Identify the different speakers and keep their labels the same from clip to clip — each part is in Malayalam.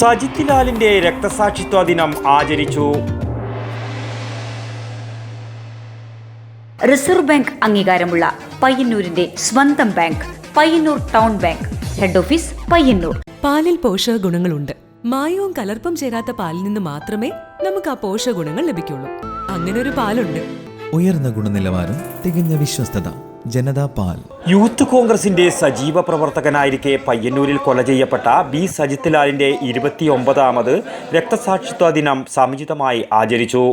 Speaker 1: സജിത് ലാലിന്റെ രക്തസാക്ഷിത്വ ദിനം ആചരിച്ചു.
Speaker 2: റിസർവ് ബാങ്ക് അംഗീകാരമുള്ള പയ്യന്നൂരിന്റെ സ്വന്തം bank Payyanur town bank. Head office Payyanur.
Speaker 3: പാലിൽ പോഷക ഗുണങ്ങളുണ്ട്. മായവും കലർപ്പും ചേരാത്ത പാലിൽ നിന്ന് മാത്രമേ നമുക്ക് ആ പോഷക ഗുണങ്ങൾ ലഭിക്കുള്ളൂ. അങ്ങനെ ഒരു പാലുണ്ട്.
Speaker 4: ഉയർന്ന ഗുണനിലവാരം, തികഞ്ഞ വിശ്വസ്തത. ജനതാ പാൽ.
Speaker 1: യൂത്ത് കോൺഗ്രസിന്റെ സജീവ പ്രവർത്തകനായിരിക്കെ പയ്യന്നൂരിൽ കൊല ചെയ്യപ്പെട്ട ബി സജിത് ലാലിന്റെ 29ാമത് രക്തസാക്ഷിത്വ ദിനം സമുചിതമായി ആചരിച്ചു.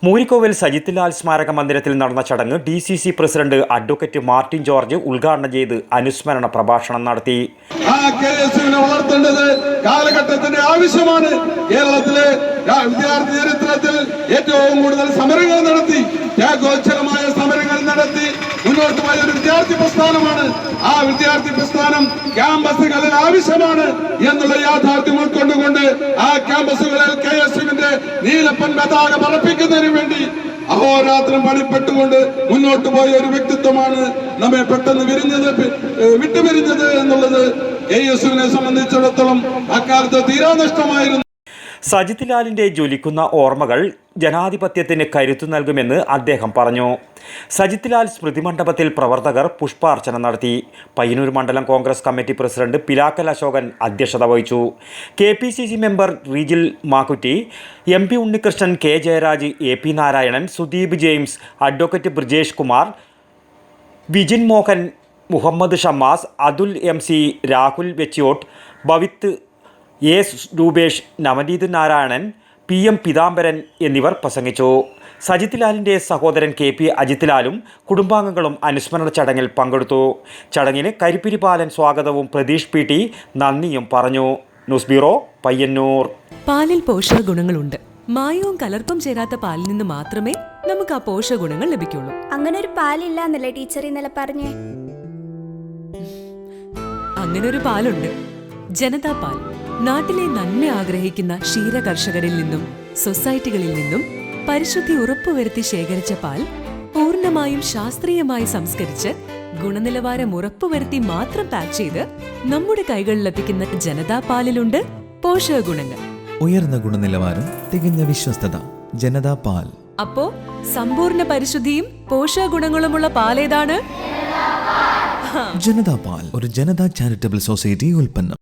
Speaker 1: മൂരിക്കോവിൽ സജിത് ലാൽ സ്മാരക മന്ദിരത്തിൽ നടന്ന ചടങ്ങ് DCC president advocate Martin George ഉദ്ഘാടനം ചെയ്ത് അനുസ്മരണ പ്രഭാഷണം നടത്തി.
Speaker 5: വളർത്തേണ്ടത് കാലഘട്ടത്തിന്റെ ആവശ്യമാണ്. കേരളത്തിലെ വിദ്യാർത്ഥി ചരിത്രത്തിൽ ഏറ്റവും കൂടുതൽ സമരങ്ങൾ നടത്തി, ത്യാഗോജ്ജലമായ സമരങ്ങൾ നടത്തി മുന്നോട്ട് പോയ ഒരു വിദ്യാർത്ഥി പ്രസ്ഥാനമാണ്. ആ വിദ്യാർത്ഥി പ്രസ്ഥാനം ക്യാമ്പസുകളിൽ ആവശ്യമാണ് എന്നുള്ള യാഥാർത്ഥ്യം ഉൾക്കൊണ്ടുകൊണ്ട് ആ ക്യാമ്പസുകളിൽ KSUവിന്റെ നീലപ്പൻ പതാക പറപ്പിക്കുന്നതിന് വേണ്ടി അഹോരാത്രം പണിപ്പെട്ടുകൊണ്ട് മുന്നോട്ട് പോയ ഒരു വ്യക്തിത്വമാണ് നമ്മെ പെട്ടെന്ന് വിട്ടുപിരിഞ്ഞത് എന്നുള്ളത് KSUവിനെ സംബന്ധിച്ചിടത്തോളം അക്കാലത്ത് തീരാനഷ്ടമായിരുന്നു.
Speaker 1: സജിത് ലാലിന്റെ ജ്വലിക്കുന്ന ഓർമ്മകൾ ജനാധിപത്യത്തിന് കരുത്തു നൽകുമെന്ന് അദ്ദേഹം പറഞ്ഞു. സജിത് ലാൽ സ്മൃതി മണ്ഡപത്തിൽ പ്രവർത്തകർ പുഷ്പാർച്ചന നടത്തി. പയ്യന്നൂർ മണ്ഡലം കോൺഗ്രസ് കമ്മിറ്റി പ്രസിഡന്റ് പിലാക്കൽ അശോകൻ അധ്യക്ഷത വഹിച്ചു. KPCC member Rijil Makkutty, MP Unnikrishnan, K Jayaraj, AP Narayanan, Sudeep James, advocate Brijesh Kumar, Vijin Mohan, Muhammad Shammas, Athul MC, Rahul Vechiyot, Bhavith, S Roopesh, Navaneeth Narayanan, PM Peethambaran എന്നിവർ പ്രസംഗിച്ചു. സജിത് ലാലിൻ്റെ സഹോദരൻ KP അജിത് ലാലും കുടുംബാംഗങ്ങളും അനുസ്മരണ ചടങ്ങിൽ പങ്കെടുത്തു. ചടങ്ങിന് കരിപ്പിരി ബാലൻ സ്വാഗതവും പ്രതീഷ് PT നന്ദിയും പറഞ്ഞു. News bureau, Payyanur.
Speaker 3: പാലിൽ പോഷക ഗുണങ്ങളുണ്ട്. മായവും കലർപ്പും ചേരാത്ത പാലിൽ നിന്ന് മാത്രമേ നമുക്ക് ആ പോഷക ഗുണങ്ങൾ ലഭിക്കുള്ളൂ.
Speaker 6: അങ്ങനെ ഒരു പാലില്ല എന്നല്ലേ ടീച്ചർ ഇന്നലെ പറഞ്ഞേ?
Speaker 3: അങ്ങനെ ഒരു പാലുണ്ട്. ജനതാ പാൽ. നാട്ടിലെ നന്മ ആഗ്രഹിക്കുന്ന ക്ഷീര കർഷകരിൽ നിന്നും സൊസൈറ്റികളിൽ നിന്നും പരിശുദ്ധി ഉറപ്പുവരുത്തി ശേഖരിച്ച പാൽ പൂർണ്ണമായും ശാസ്ത്രീയമായി സംസ്കരിച്ച് ഗുണനിലവാരം ഉറപ്പുവരുത്തി മാത്രം പാക്ക് ചെയ്ത് നമ്മുടെ കൈകളിൽ ലഭിക്കുന്ന ജനതാ പാലിലുണ്ട് പോഷക ഗുണങ്ങൾ.
Speaker 4: ഉയർന്ന ഗുണനിലവാരം, തികഞ്ഞ വിശ്വസ്തത. ജനതാ പാൽ.
Speaker 3: അപ്പോ സമ്പൂർണ്ണ പരിശുദ്ധിയും പോഷക ഗുണങ്ങളുമുള്ള പാലേതാണ്?
Speaker 4: ജനതാ പാൽ ഒരു ജനതാ ചാരിറ്റബിൾ സൊസൈറ്റി ഉൽപ്പന്നം.